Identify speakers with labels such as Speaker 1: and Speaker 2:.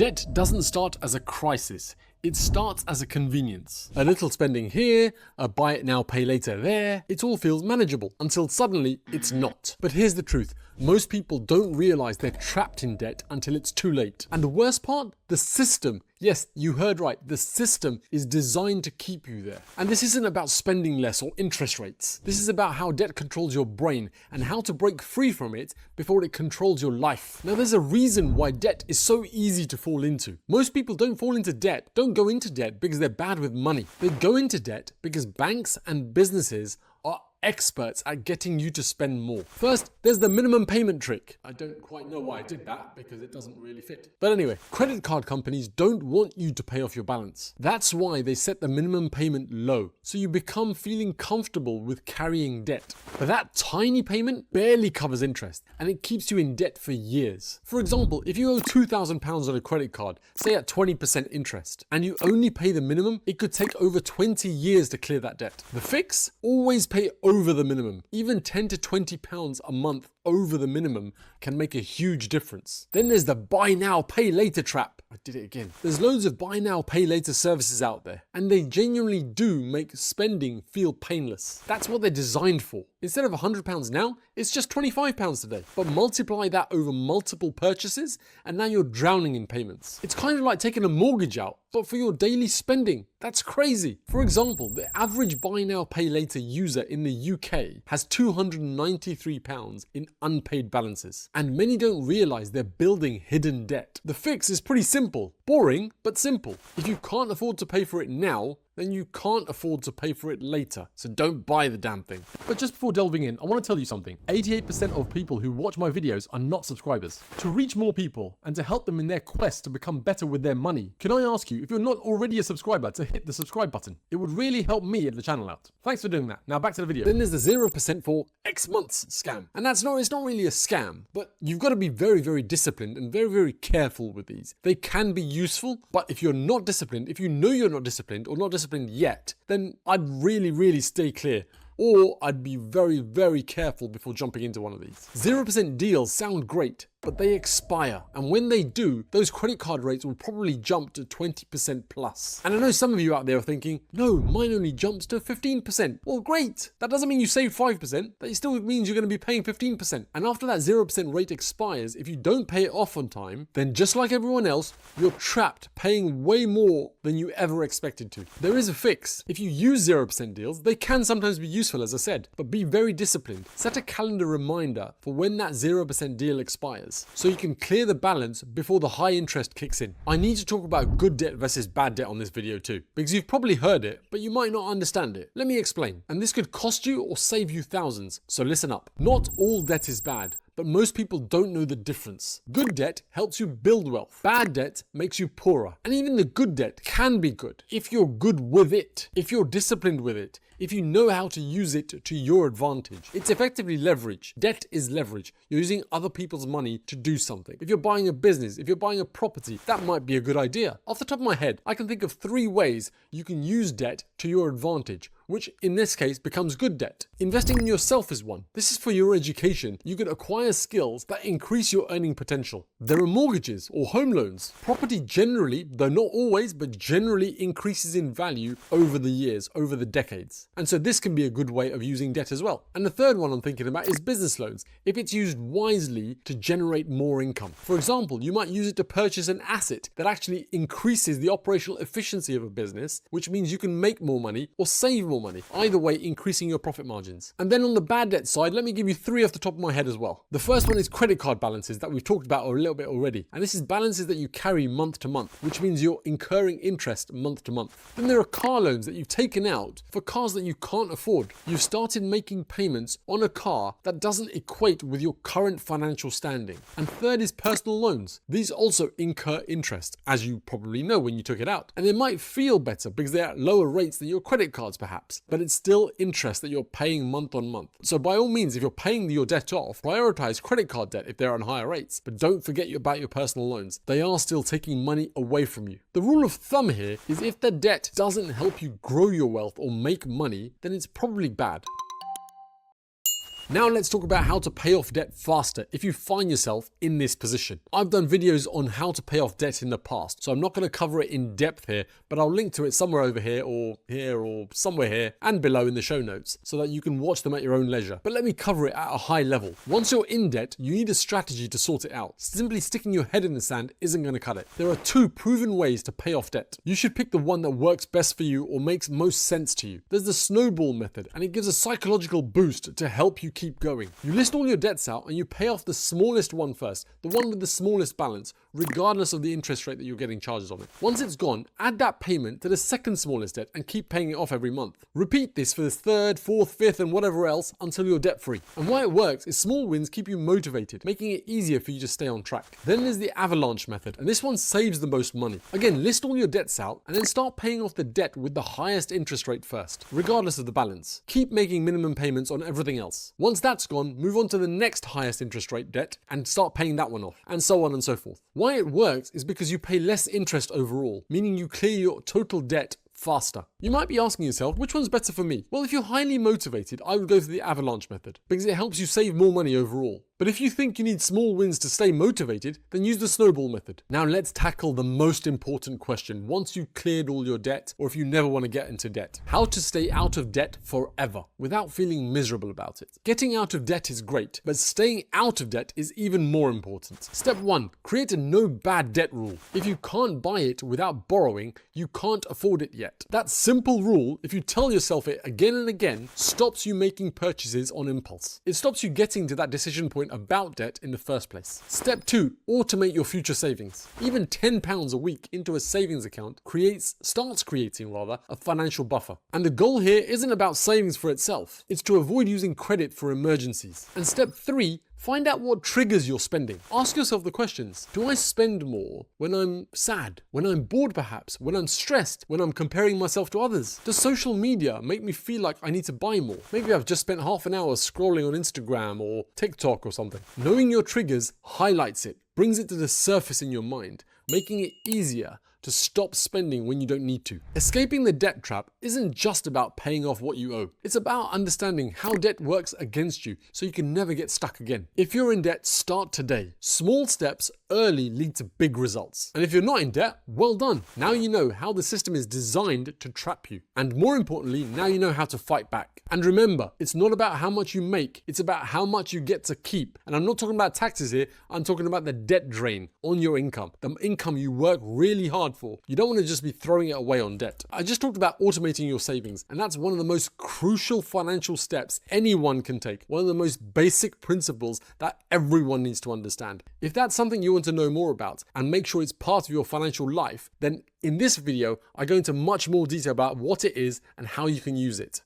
Speaker 1: Debt doesn't start as a crisis. It starts as a convenience. A little spending here, a buy it now, pay later there, it all feels manageable until suddenly it's not. But here's the truth. Most people don't realize they're trapped in debt until it's too late. And the worst part? The system. Yes, you heard right. The system is designed to keep you there. And this isn't about spending less or interest rates. This is about how debt controls your brain and how to break free from it before it controls your life. Now, there's a reason why debt is so easy to fall into. Most people don't fall into debt, don't go into debt because they're bad with money. They go into debt because banks and businesses are experts at getting you to spend more. First, there's the minimum payment trick. I don't quite know why I did that because it doesn't really fit. But anyway, credit card companies don't want you to pay off your balance. That's why they set the minimum payment low, so you become feeling comfortable with carrying debt. But that tiny payment barely covers interest, and it keeps you in debt for years. For example, if you owe £2,000 on a credit card, say at 20% interest, and you only pay the minimum, it could take over 20 years to clear that debt. The fix? Always pay over the minimum. Even £10 to £20 a month over the minimum can make a huge difference. Then there's the buy now, pay later trap. I did it again. There's loads of buy now, pay later services out there, and they genuinely do make spending feel painless. That's what they're designed for. Instead of £100 now, it's just £25 today. But multiply that over multiple purchases, and now you're drowning in payments. It's kind of like taking a mortgage out, but for your daily spending. That's crazy. For example, the average buy now, pay later user in the UK has £293 in unpaid balances. And many don't realize they're building hidden debt. The fix is pretty simple. Boring, but simple. If you can't afford to pay for it now, then you can't afford to pay for it later. So don't buy the damn thing. But just before delving in, I want to tell you something. 88% of people who watch my videos are not subscribers. To reach more people and to help them in their quest to become better with their money, can I ask you, if you're not already a subscriber, to hit the subscribe button? It would really help me get the channel out. Thanks for doing that. Now back to the video. Then there's the 0% for X months scam. And it's not really a scam, but you've got to be very, very disciplined and very, very careful with these. They can be useful, but if you're not disciplined, if you know you're not disciplined or not disciplined yet, then I'd really stay clear. Or I'd be very, very careful before jumping into one of these. 0% deals sound great, but they expire. And when they do, those credit card rates will probably jump to 20% plus. And I know some of you out there are thinking, no, mine only jumps to 15%. Well, great. That doesn't mean you save 5%. That still means you're going to be paying 15%. And after that 0% rate expires, if you don't pay it off on time, then just like everyone else, you're trapped paying way more than you ever expected to. There is a fix. If you use 0% deals, they can sometimes be useful, as I said, but be very disciplined. Set a calendar reminder for when that 0% deal expires, so you can clear the balance before the high interest kicks in. I need to talk about good debt versus bad debt on this video too, because you've probably heard it, but you might not understand it. Let me explain. And this could cost you or save you thousands, so listen up. Not all debt is bad, but most people don't know the difference. Good debt helps you build wealth. Bad debt makes you poorer. And even the good debt can be good if you're good with it, if you're disciplined with it, if you know how to use it to your advantage. It's effectively leverage. Debt is leverage. You're using other people's money to do something. If you're buying a business, if you're buying a property, that might be a good idea. Off the top of my head, I can think of 3 ways you can use debt to your advantage, which in this case becomes good debt. Investing in yourself is one. This is for your education. You can acquire skills that increase your earning potential. There are mortgages or home loans. Property generally, though not always, but generally increases in value over the years, over the decades. And so this can be a good way of using debt as well. And the third one I'm thinking about is business loans, if it's used wisely to generate more income. For example, you might use it to purchase an asset that actually increases the operational efficiency of a business, which means you can make more money or save more money, either way increasing your profit margins. And then on the bad debt side, let me give you 3 off the top of my head as well. The first one is credit card balances that we've talked about a little bit already. And this is balances that you carry month to month, which means you're incurring interest month to month. Then there are car loans that you've taken out for cars that you can't afford. You've started making payments on a car that doesn't equate with your current financial standing. And third is personal loans. These also incur interest, as you probably know when you took it out. And they might feel better because they're at lower rates than your credit cards perhaps, but it's still interest that you're paying month on month. So by all means, if you're paying your debt off, prioritize credit card debt if they're on higher rates, but don't forget about your personal loans. They are still taking money away from you. The rule of thumb here is if the debt doesn't help you grow your wealth or make money, then it's probably bad. Now let's talk about how to pay off debt faster if you find yourself in this position. I've done videos on how to pay off debt in the past, so I'm not going to cover it in depth here, but I'll link to it somewhere over here or somewhere here and below in the show notes so that you can watch them at your own leisure. But let me cover it at a high level. Once you're in debt, you need a strategy to sort it out. Simply sticking your head in the sand isn't going to cut it. There are two proven ways to pay off debt. You should pick the one that works best for you or makes most sense to you. There's the Snowball method, and it gives a psychological boost to help you keep going. You list all your debts out and you pay off the smallest one first, the one with the smallest balance, regardless of the interest rate that you're getting charges on it. Once it's gone, add that payment to the second smallest debt and keep paying it off every month. Repeat this for the third, fourth, fifth, and whatever else until you're debt free. And why it works is small wins keep you motivated, making it easier for you to stay on track. Then there's the Avalanche method, and this one saves the most money. Again, list all your debts out and then start paying off the debt with the highest interest rate first, regardless of the balance. Keep making minimum payments on everything else. Once that's gone, move on to the next highest interest rate debt and start paying that one off, and so on and so forth. Why it works is because you pay less interest overall, meaning you clear your total debt faster. You might be asking yourself, which one's better for me? Well, if you're highly motivated, I would go for the Avalanche method because it helps you save more money overall. But if you think you need small wins to stay motivated, then use the Snowball method. Now let's tackle the most important question once you've cleared all your debt, or if you never want to get into debt. How to stay out of debt forever without feeling miserable about it. Getting out of debt is great, but staying out of debt is even more important. Step 1. Create a no bad debt rule. If you can't buy it without borrowing, you can't afford it yet. That simple rule, if you tell yourself it again and again, stops you making purchases on impulse. It stops you getting to that decision point about debt in the first place. Step 2. Automate your future savings. Even £10 a week into a savings account starts creating a financial buffer. And the goal here isn't about savings for itself. It's to avoid using credit for emergencies. And step 3. Find out what triggers your spending. Ask yourself the questions. Do I spend more when I'm sad? When I'm bored perhaps? When I'm stressed? When I'm comparing myself to others? Does social media make me feel like I need to buy more? Maybe I've just spent half an hour scrolling on Instagram or TikTok or something. Knowing your triggers highlights it, brings it to the surface in your mind, making it easier to stop spending when you don't need to. Escaping the debt trap isn't just about paying off what you owe. It's about understanding how debt works against you so you can never get stuck again. If you're in debt, start today. Small steps early lead to big results. And if you're not in debt, well done. Now you know how the system is designed to trap you. And more importantly, now you know how to fight back. And remember, it's not about how much you make, it's about how much you get to keep. And I'm not talking about taxes here, I'm talking about the debt drain on your income, the income you work really hard for. You don't want to just be throwing it away on debt. I just talked about automating your savings, and that's one of the most crucial financial steps anyone can take. One of the most basic principles that everyone needs to understand. If that's something you want to know more about and make sure it's part of your financial life, then in this video, I go into much more detail about what it is and how you can use it.